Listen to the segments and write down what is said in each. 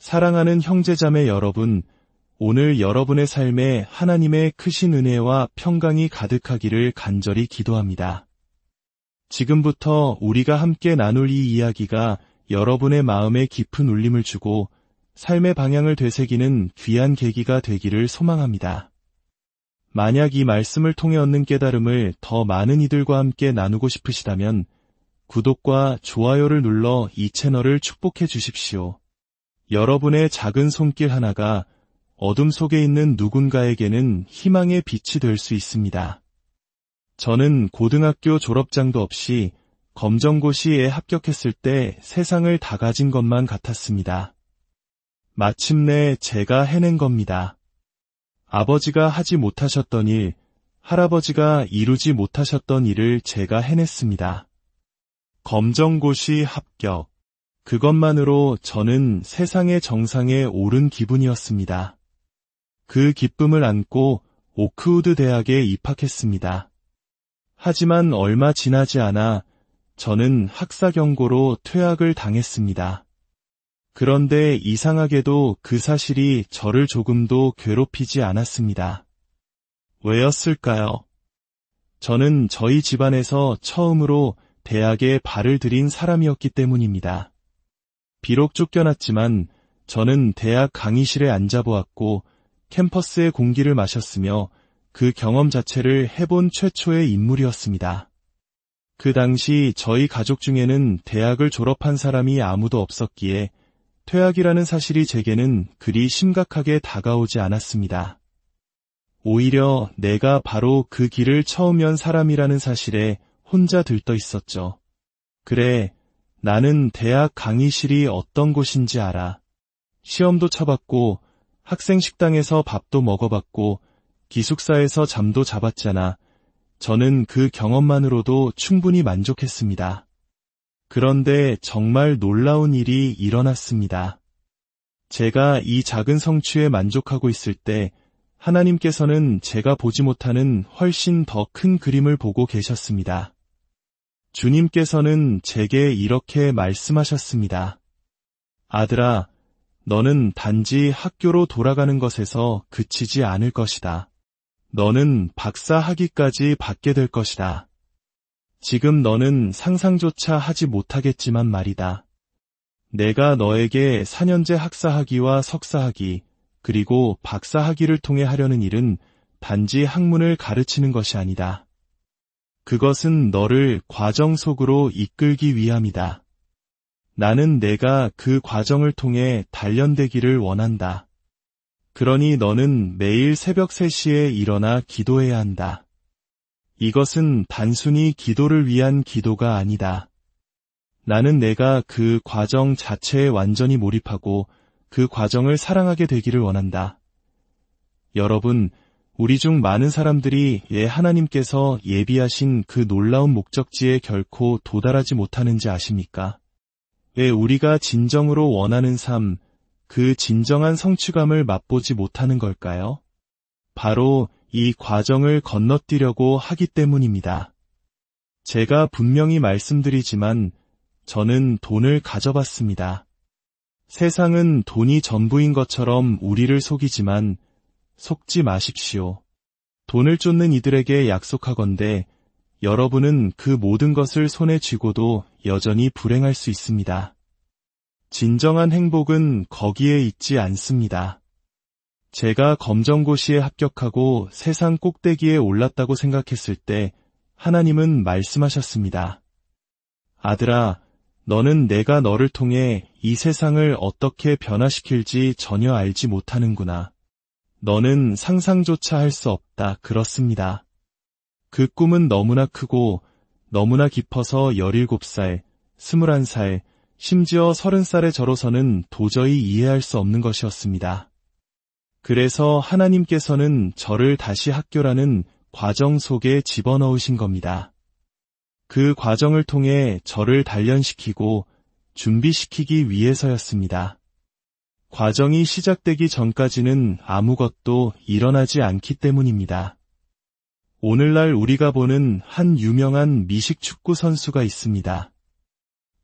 사랑하는 형제자매 여러분, 오늘 여러분의 삶에 하나님의 크신 은혜와 평강이 가득하기를 간절히 기도합니다. 지금부터 우리가 함께 나눌 이 이야기가 여러분의 마음에 깊은 울림을 주고 삶의 방향을 되새기는 귀한 계기가 되기를 소망합니다. 만약 이 말씀을 통해 얻는 깨달음을 더 많은 이들과 함께 나누고 싶으시다면 구독과 좋아요를 눌러 이 채널을 축복해 주십시오. 여러분의 작은 손길 하나가 어둠 속에 있는 누군가에게는 희망의 빛이 될 수 있습니다. 저는 고등학교 졸업장도 없이 검정고시에 합격했을 때 세상을 다 가진 것만 같았습니다. 마침내 제가 해낸 겁니다. 아버지가 하지 못하셨던 일, 할아버지가 이루지 못하셨던 일을 제가 해냈습니다. 검정고시 합격. 그것만으로 저는 세상의 정상에 오른 기분이었습니다. 그 기쁨을 안고 오크우드 대학에 입학했습니다. 하지만 얼마 지나지 않아 저는 학사 경고로 퇴학을 당했습니다. 그런데 이상하게도 그 사실이 저를 조금도 괴롭히지 않았습니다. 왜였을까요? 저는 저희 집안에서 처음으로 대학에 발을 들인 사람이었기 때문입니다. 비록 쫓겨났지만 저는 대학 강의실에 앉아보았고 캠퍼스의 공기를 마셨으며 그 경험 자체를 해본 최초의 인물이었습니다. 그 당시 저희 가족 중에는 대학을 졸업한 사람이 아무도 없었기에 퇴학이라는 사실이 제게는 그리 심각하게 다가오지 않았습니다. 오히려 내가 바로 그 길을 처음 연 사람이라는 사실에 혼자 들떠 있었죠. 그래, 나는 대학 강의실이 어떤 곳인지 알아. 시험도 쳐봤고 학생 식당에서 밥도 먹어봤고 기숙사에서 잠도 자봤잖아. 저는 그 경험만으로도 충분히 만족했습니다. 그런데 정말 놀라운 일이 일어났습니다. 제가 이 작은 성취에 만족하고 있을 때 하나님께서는 제가 보지 못하는 훨씬 더 큰 그림을 보고 계셨습니다. 주님께서는 제게 이렇게 말씀하셨습니다. 아들아, 너는 단지 학교로 돌아가는 것에서 그치지 않을 것이다. 너는 박사 학위까지 받게 될 것이다. 지금 너는 상상조차 하지 못하겠지만 말이다. 내가 너에게 4년제 학사 학위와 석사 학위, 그리고 박사 학위를 통해 하려는 일은 단지 학문을 가르치는 것이 아니다. 그것은 너를 과정 속으로 이끌기 위함이다. 나는 내가 그 과정을 통해 단련되기를 원한다. 그러니 너는 매일 새벽 3시에 일어나 기도해야 한다. 이것은 단순히 기도를 위한 기도가 아니다. 나는 내가 그 과정 자체에 완전히 몰입하고 그 과정을 사랑하게 되기를 원한다. 여러분, 우리 중 많은 사람들이 왜 하나님께서 예비하신 그 놀라운 목적지에 결코 도달하지 못하는지 아십니까? 왜 우리가 진정으로 원하는 삶, 그 진정한 성취감을 맛보지 못하는 걸까요? 바로 이 과정을 건너뛰려고 하기 때문입니다. 제가 분명히 말씀드리지만 저는 돈을 가져봤습니다. 세상은 돈이 전부인 것처럼 우리를 속이지만 속지 마십시오. 돈을 쫓는 이들에게 약속하건대 여러분은 그 모든 것을 손에 쥐고도 여전히 불행할 수 있습니다. 진정한 행복은 거기에 있지 않습니다. 제가 검정고시에 합격하고 세상 꼭대기에 올랐다고 생각했을 때 하나님은 말씀하셨습니다. 아들아, 너는 내가 너를 통해 이 세상을 어떻게 변화시킬지 전혀 알지 못하는구나. 너는 상상조차 할 수 없다. 그렇습니다. 그 꿈은 너무나 크고 너무나 깊어서 17살, 21살, 심지어 30살의 저로서는 도저히 이해할 수 없는 것이었습니다. 그래서 하나님께서는 저를 다시 학교라는 과정 속에 집어넣으신 겁니다. 그 과정을 통해 저를 단련시키고 준비시키기 위해서였습니다. 과정이 시작되기 전까지는 아무것도 일어나지 않기 때문입니다. 오늘날 우리가 보는 한 유명한 미식 축구 선수가 있습니다.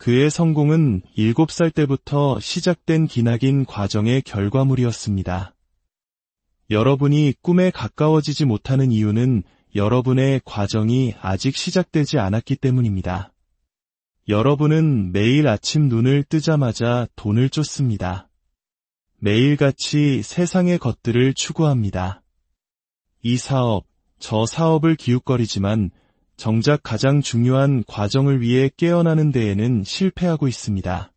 그의 성공은 7살 때부터 시작된 기나긴 과정의 결과물이었습니다. 여러분이 꿈에 가까워지지 못하는 이유는 여러분의 과정이 아직 시작되지 않았기 때문입니다. 여러분은 매일 아침 눈을 뜨자마자 돈을 쫓습니다. 매일같이 세상의 것들을 추구합니다. 이 사업, 저 사업을 기웃거리지만 정작 가장 중요한 과정을 위해 깨어나는 데에는 실패하고 있습니다.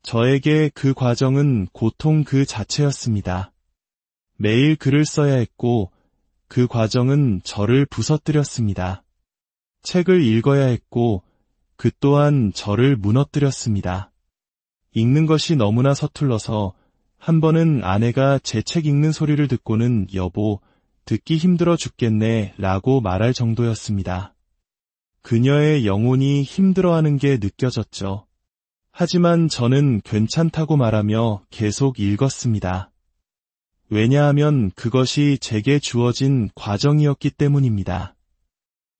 저에게 그 과정은 고통 그 자체였습니다. 매일 글을 써야 했고 그 과정은 저를 부서뜨렸습니다. 책을 읽어야 했고 그 또한 저를 무너뜨렸습니다. 읽는 것이 너무나 서툴러서 한 번은 아내가 제 책 읽는 소리를 듣고는 여보, 듣기 힘들어 죽겠네 라고 말할 정도였습니다. 그녀의 영혼이 힘들어하는 게 느껴졌죠. 하지만 저는 괜찮다고 말하며 계속 읽었습니다. 왜냐하면 그것이 제게 주어진 과정이었기 때문입니다.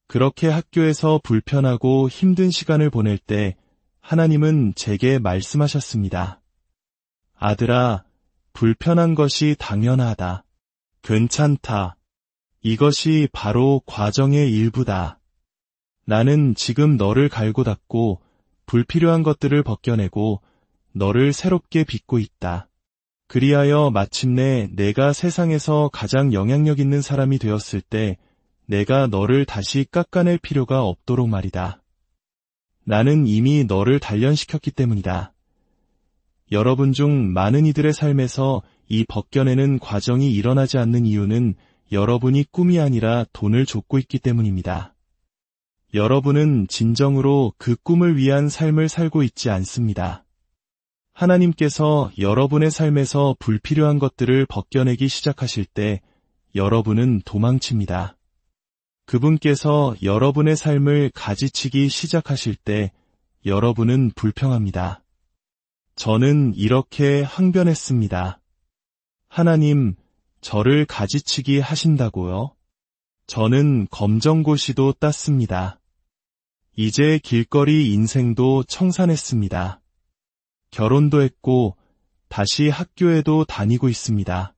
그렇게 학교에서 불편하고 힘든 시간을 보낼 때 하나님은 제게 말씀하셨습니다. 아들아, 불편한 것이 당연하다. 괜찮다. 이것이 바로 과정의 일부다. 나는 지금 너를 갈고 닦고 불필요한 것들을 벗겨내고 너를 새롭게 빚고 있다. 그리하여 마침내 내가 세상에서 가장 영향력 있는 사람이 되었을 때 내가 너를 다시 깎아낼 필요가 없도록 말이다. 나는 이미 너를 단련시켰기 때문이다. 여러분 중 많은 이들의 삶에서 이 벗겨내는 과정이 일어나지 않는 이유는 여러분이 꿈이 아니라 돈을 쫓고 있기 때문입니다. 여러분은 진정으로 그 꿈을 위한 삶을 살고 있지 않습니다. 하나님께서 여러분의 삶에서 불필요한 것들을 벗겨내기 시작하실 때 여러분은 도망칩니다. 그분께서 여러분의 삶을 가지치기 시작하실 때 여러분은 불평합니다. 저는 이렇게 항변했습니다. 하나님, 저를 가지치기 하신다고요? 저는 검정고시도 땄습니다. 이제 길거리 인생도 청산했습니다. 결혼도 했고 다시 학교에도 다니고 있습니다.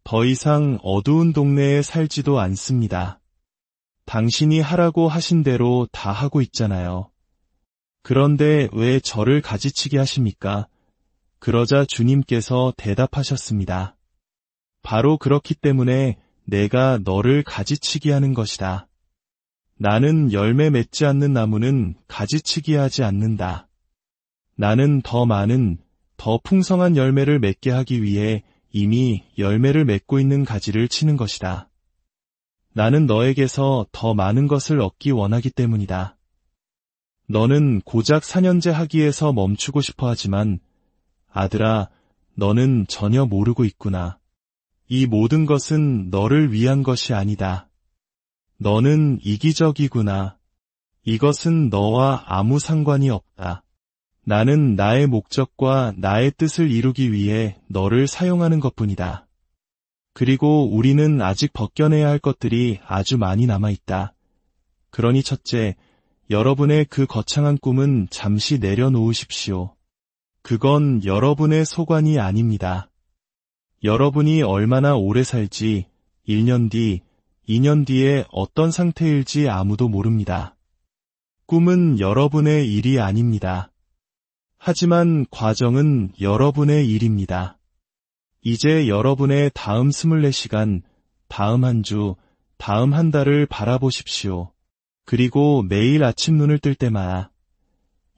더 이상 어두운 동네에 살지도 않습니다. 당신이 하라고 하신 대로 다 하고 있잖아요. 그런데 왜 저를 가지치게 하십니까? 그러자 주님께서 대답하셨습니다. 바로 그렇기 때문에 내가 너를 가지치게 하는 것이다. 나는 열매 맺지 않는 나무는 가지치게 하지 않는다. 나는 더 많은, 더 풍성한 열매를 맺게 하기 위해 이미 열매를 맺고 있는 가지를 치는 것이다. 나는 너에게서 더 많은 것을 얻기 원하기 때문이다. 너는 고작 4년제 학위에서 멈추고 싶어 하지만 아들아, 너는 전혀 모르고 있구나. 이 모든 것은 너를 위한 것이 아니다. 너는 이기적이구나. 이것은 너와 아무 상관이 없다. 나는 나의 목적과 나의 뜻을 이루기 위해 너를 사용하는 것뿐이다. 그리고 우리는 아직 벗겨내야 할 것들이 아주 많이 남아있다. 그러니 첫째, 여러분의 그 거창한 꿈은 잠시 내려놓으십시오. 그건 여러분의 소관이 아닙니다. 여러분이 얼마나 오래 살지, 1년 뒤, 2년 뒤에 어떤 상태일지 아무도 모릅니다. 꿈은 여러분의 일이 아닙니다. 하지만 과정은 여러분의 일입니다. 이제 여러분의 다음 24시간, 다음 한 주, 다음 한 달을 바라보십시오. 그리고 매일 아침 눈을 뜰 때마다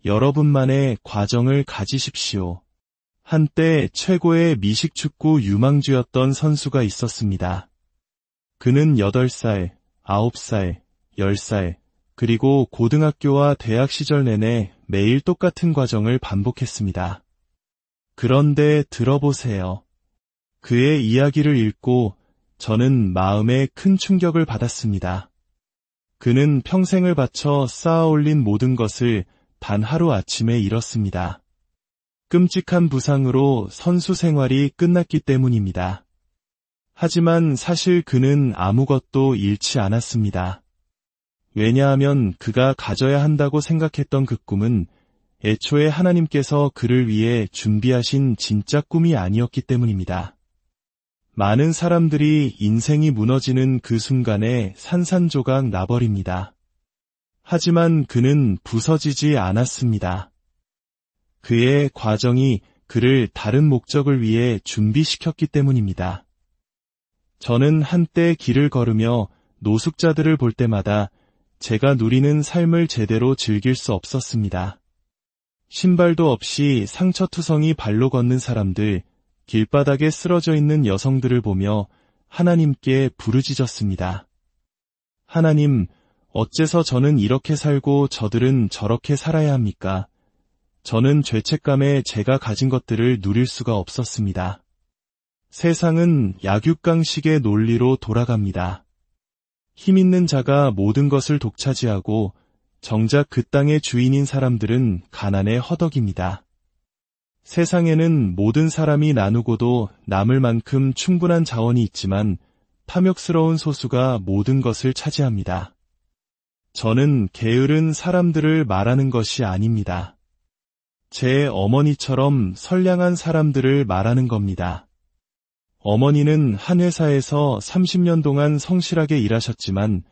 여러분만의 과정을 가지십시오. 한때 최고의 미식축구 유망주였던 선수가 있었습니다. 그는 8살, 9살, 10살, 그리고 고등학교와 대학 시절 내내 매일 똑같은 과정을 반복했습니다. 그런데 들어보세요. 그의 이야기를 읽고 저는 마음에 큰 충격을 받았습니다. 그는 평생을 바쳐 쌓아올린 모든 것을 단 하루아침에 잃었습니다. 끔찍한 부상으로 선수 생활이 끝났기 때문입니다. 하지만 사실 그는 아무것도 잃지 않았습니다. 왜냐하면 그가 가져야 한다고 생각했던 그 꿈은 애초에 하나님께서 그를 위해 준비하신 진짜 꿈이 아니었기 때문입니다. 많은 사람들이 인생이 무너지는 그 순간에 산산조각 나버립니다. 하지만 그는 부서지지 않았습니다. 그의 과정이 그를 다른 목적을 위해 준비시켰기 때문입니다. 저는 한때 길을 걸으며 노숙자들을 볼 때마다 제가 누리는 삶을 제대로 즐길 수 없었습니다. 신발도 없이 상처투성이 발로 걷는 사람들, 길바닥에 쓰러져 있는 여성들을 보며 하나님께 부르짖었습니다. 하나님, 어째서 저는 이렇게 살고 저들은 저렇게 살아야 합니까? 저는 죄책감에 제가 가진 것들을 누릴 수가 없었습니다. 세상은 약육강식의 논리로 돌아갑니다. 힘 있는 자가 모든 것을 독차지하고 정작 그 땅의 주인인 사람들은 가난에 허덕입니다. 세상에는 모든 사람이 나누고도 남을 만큼 충분한 자원이 있지만 탐욕스러운 소수가 모든 것을 차지합니다. 저는 게으른 사람들을 말하는 것이 아닙니다. 제 어머니처럼 선량한 사람들을 말하는 겁니다. 어머니는 한 회사에서 30년 동안 성실하게 일하셨지만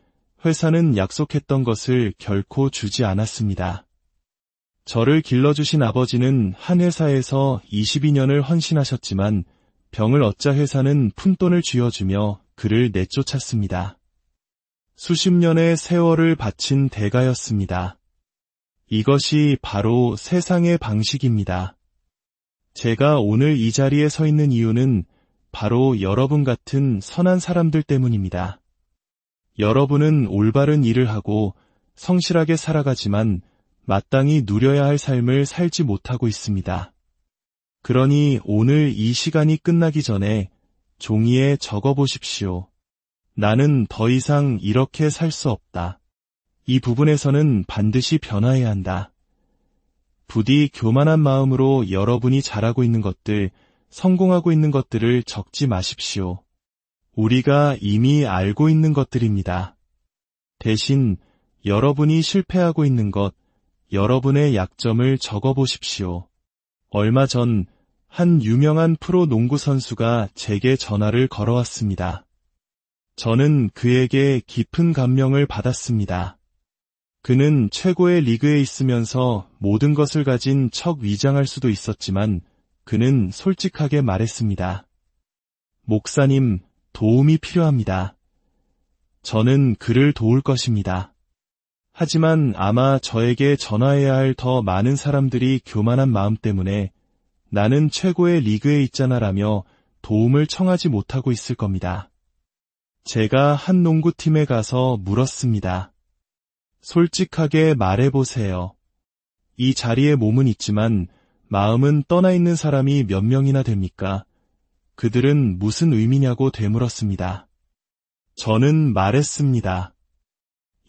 회사는 약속했던 것을 결코 주지 않았습니다. 저를 길러주신 아버지는 한 회사에서 22년을 헌신하셨지만 병을 얻자 회사는 푼돈을 쥐어주며 그를 내쫓았습니다. 수십 년의 세월을 바친 대가였습니다. 이것이 바로 세상의 방식입니다. 제가 오늘 이 자리에 서 있는 이유는 바로 여러분 같은 선한 사람들 때문입니다. 여러분은 올바른 일을 하고 성실하게 살아가지만 마땅히 누려야 할 삶을 살지 못하고 있습니다. 그러니 오늘 이 시간이 끝나기 전에 종이에 적어보십시오. 나는 더 이상 이렇게 살 수 없다. 이 부분에서는 반드시 변화해야 한다. 부디 교만한 마음으로 여러분이 잘하고 있는 것들, 성공하고 있는 것들을 적지 마십시오. 우리가 이미 알고 있는 것들입니다. 대신 여러분이 실패하고 있는 것, 여러분의 약점을 적어보십시오. 얼마 전 한 유명한 프로 농구 선수가 제게 전화를 걸어왔습니다. 저는 그에게 깊은 감명을 받았습니다. 그는 최고의 리그에 있으면서 모든 것을 가진 척 위장할 수도 있었지만 그는 솔직하게 말했습니다. 목사님, 도움이 필요합니다. 저는 그를 도울 것입니다. 하지만 아마 저에게 전화해야 할 더 많은 사람들이 교만한 마음 때문에 나는 최고의 리그에 있잖아라며 도움을 청하지 못하고 있을 겁니다. 제가 한 농구팀에 가서 물었습니다. 솔직하게 말해보세요. 이 자리에 몸은 있지만 마음은 떠나 있는 사람이 몇 명이나 됩니까? 그들은 무슨 의미냐고 되물었습니다. 저는 말했습니다.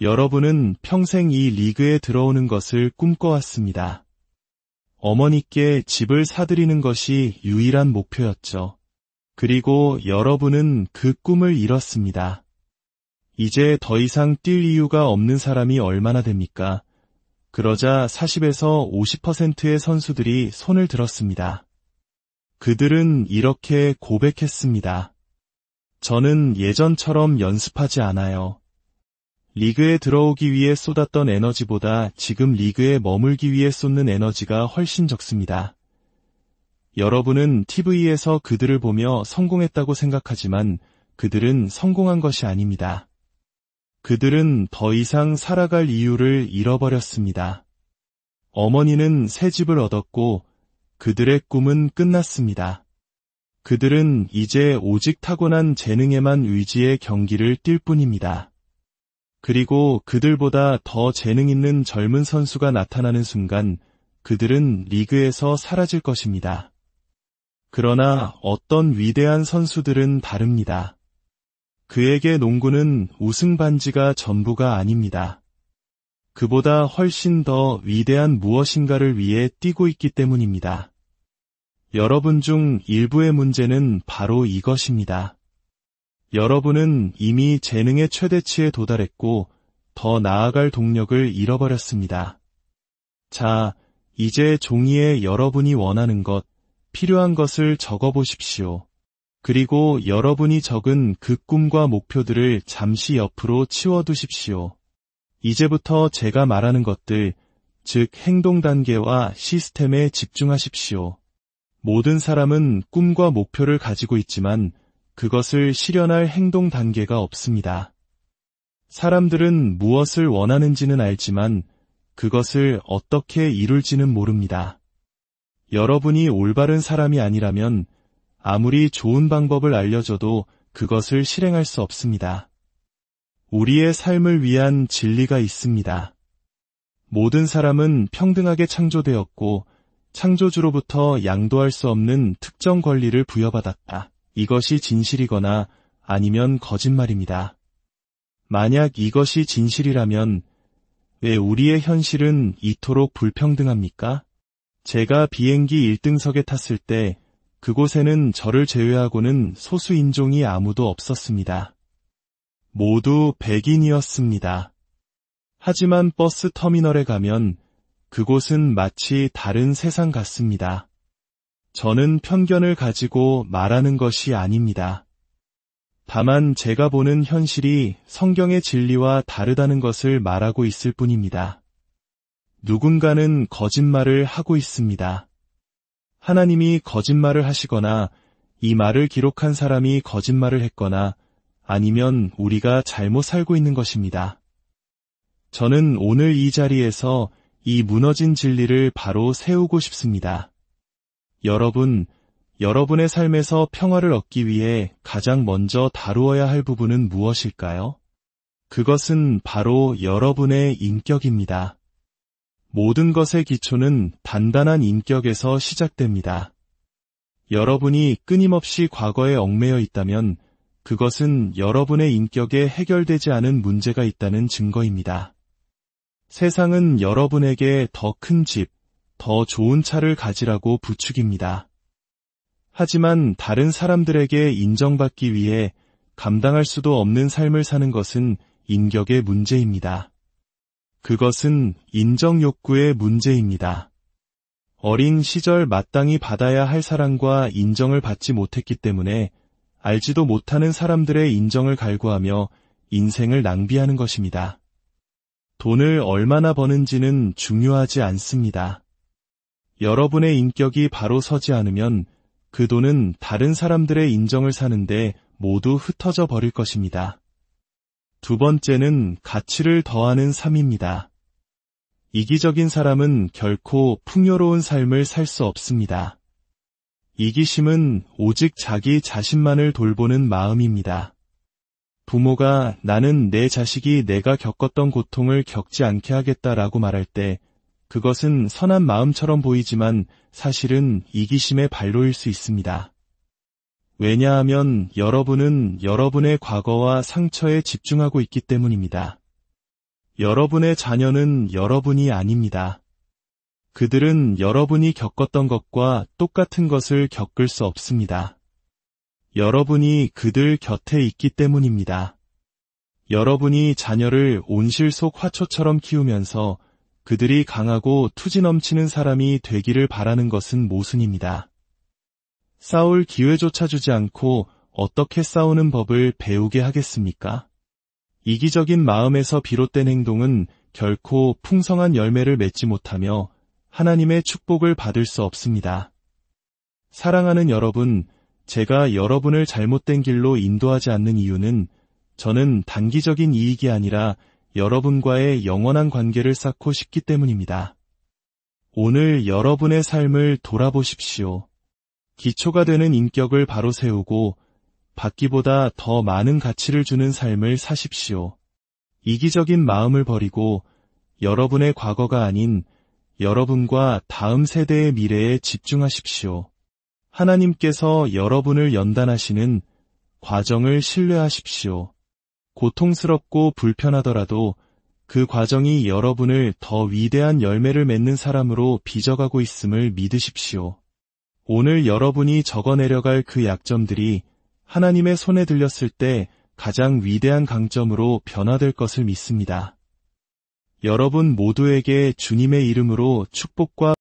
여러분은 평생 이 리그에 들어오는 것을 꿈꿔왔습니다. 어머니께 집을 사드리는 것이 유일한 목표였죠. 그리고 여러분은 그 꿈을 이뤘습니다. 이제 더 이상 뛸 이유가 없는 사람이 얼마나 됩니까? 그러자 40에서 50%의 선수들이 손을 들었습니다. 그들은 이렇게 고백했습니다. 저는 예전처럼 연습하지 않아요. 리그에 들어오기 위해 쏟았던 에너지보다 지금 리그에 머물기 위해 쏟는 에너지가 훨씬 적습니다. 여러분은 TV에서 그들을 보며 성공했다고 생각하지만 그들은 성공한 것이 아닙니다. 그들은 더 이상 살아갈 이유를 잃어버렸습니다. 어머니는 새 집을 얻었고 그들의 꿈은 끝났습니다. 그들은 이제 오직 타고난 재능에만 의지해 경기를 뛸 뿐입니다. 그리고 그들보다 더 재능 있는 젊은 선수가 나타나는 순간 그들은 리그에서 사라질 것입니다. 그러나 어떤 위대한 선수들은 다릅니다. 그에게 농구는 우승 반지가 전부가 아닙니다. 그보다 훨씬 더 위대한 무엇인가를 위해 뛰고 있기 때문입니다. 여러분 중 일부의 문제는 바로 이것입니다. 여러분은 이미 재능의 최대치에 도달했고 더 나아갈 동력을 잃어버렸습니다. 자, 이제 종이에 여러분이 원하는 것, 필요한 것을 적어보십시오. 그리고 여러분이 적은 그 꿈과 목표들을 잠시 옆으로 치워두십시오. 이제부터 제가 말하는 것들, 즉 행동 단계와 시스템에 집중하십시오. 모든 사람은 꿈과 목표를 가지고 있지만 그것을 실현할 행동 단계가 없습니다. 사람들은 무엇을 원하는지는 알지만 그것을 어떻게 이룰지는 모릅니다. 여러분이 올바른 사람이 아니라면 아무리 좋은 방법을 알려줘도 그것을 실행할 수 없습니다. 우리의 삶을 위한 진리가 있습니다. 모든 사람은 평등하게 창조되었고 창조주로부터 양도할 수 없는 특정 권리를 부여받았다. 이것이 진실이거나 아니면 거짓말입니다. 만약 이것이 진실이라면 왜 우리의 현실은 이토록 불평등합니까? 제가 비행기 1등석에 탔을 때 그곳에는 저를 제외하고는 소수 인종이 아무도 없었습니다. 모두 백인이었습니다. 하지만 버스 터미널에 가면 그곳은 마치 다른 세상 같습니다. 저는 편견을 가지고 말하는 것이 아닙니다. 다만 제가 보는 현실이 성경의 진리와 다르다는 것을 말하고 있을 뿐입니다. 누군가는 거짓말을 하고 있습니다. 하나님이 거짓말을 하시거나 이 말을 기록한 사람이 거짓말을 했거나 아니면 우리가 잘못 살고 있는 것입니다. 저는 오늘 이 자리에서 이 무너진 진리를 바로 세우고 싶습니다. 여러분의 삶에서 평화를 얻기 위해 가장 먼저 다루어야 할 부분은 무엇일까요? 그것은 바로 여러분의 인격입니다. 모든 것의 기초는 단단한 인격에서 시작됩니다. 여러분이 끊임없이 과거에 얽매여 있다면 그것은 여러분의 인격에 해결되지 않은 문제가 있다는 증거입니다. 세상은 여러분에게 더 큰 집, 더 좋은 차를 가지라고 부추깁니다. 하지만 다른 사람들에게 인정받기 위해 감당할 수도 없는 삶을 사는 것은 인격의 문제입니다. 그것은 인정 욕구의 문제입니다. 어린 시절 마땅히 받아야 할 사랑과 인정을 받지 못했기 때문에 알지도 못하는 사람들의 인정을 갈구하며 인생을 낭비하는 것입니다. 돈을 얼마나 버는지는 중요하지 않습니다. 여러분의 인격이 바로 서지 않으면 그 돈은 다른 사람들의 인정을 사는데 모두 흩어져 버릴 것입니다. 두 번째는 가치를 더하는 삶입니다. 이기적인 사람은 결코 풍요로운 삶을 살 수 없습니다. 이기심은 오직 자기 자신만을 돌보는 마음입니다. 부모가 나는 내 자식이 내가 겪었던 고통을 겪지 않게 하겠다라고 말할 때 그것은 선한 마음처럼 보이지만 사실은 이기심의 발로일 수 있습니다. 왜냐하면 여러분은 여러분의 과거와 상처에 집중하고 있기 때문입니다. 여러분의 자녀는 여러분이 아닙니다. 그들은 여러분이 겪었던 것과 똑같은 것을 겪을 수 없습니다. 여러분이 그들 곁에 있기 때문입니다. 여러분이 자녀를 온실 속 화초처럼 키우면서 그들이 강하고 투지 넘치는 사람이 되기를 바라는 것은 모순입니다. 싸울 기회조차 주지 않고 어떻게 싸우는 법을 배우게 하겠습니까? 이기적인 마음에서 비롯된 행동은 결코 풍성한 열매를 맺지 못하며 하나님의 축복을 받을 수 없습니다. 사랑하는 여러분, 제가 여러분을 잘못된 길로 인도하지 않는 이유는 저는 단기적인 이익이 아니라 여러분과의 영원한 관계를 쌓고 싶기 때문입니다. 오늘 여러분의 삶을 돌아보십시오. 기초가 되는 인격을 바로 세우고 받기보다 더 많은 가치를 주는 삶을 사십시오. 이기적인 마음을 버리고 여러분의 과거가 아닌 여러분과 다음 세대의 미래에 집중하십시오. 하나님께서 여러분을 연단하시는 과정을 신뢰하십시오. 고통스럽고 불편하더라도 그 과정이 여러분을 더 위대한 열매를 맺는 사람으로 빚어가고 있음을 믿으십시오. 오늘 여러분이 적어내려갈 그 약점들이 하나님의 손에 들렸을 때 가장 위대한 강점으로 변화될 것을 믿습니다. 여러분 모두에게 주님의 이름으로 축복과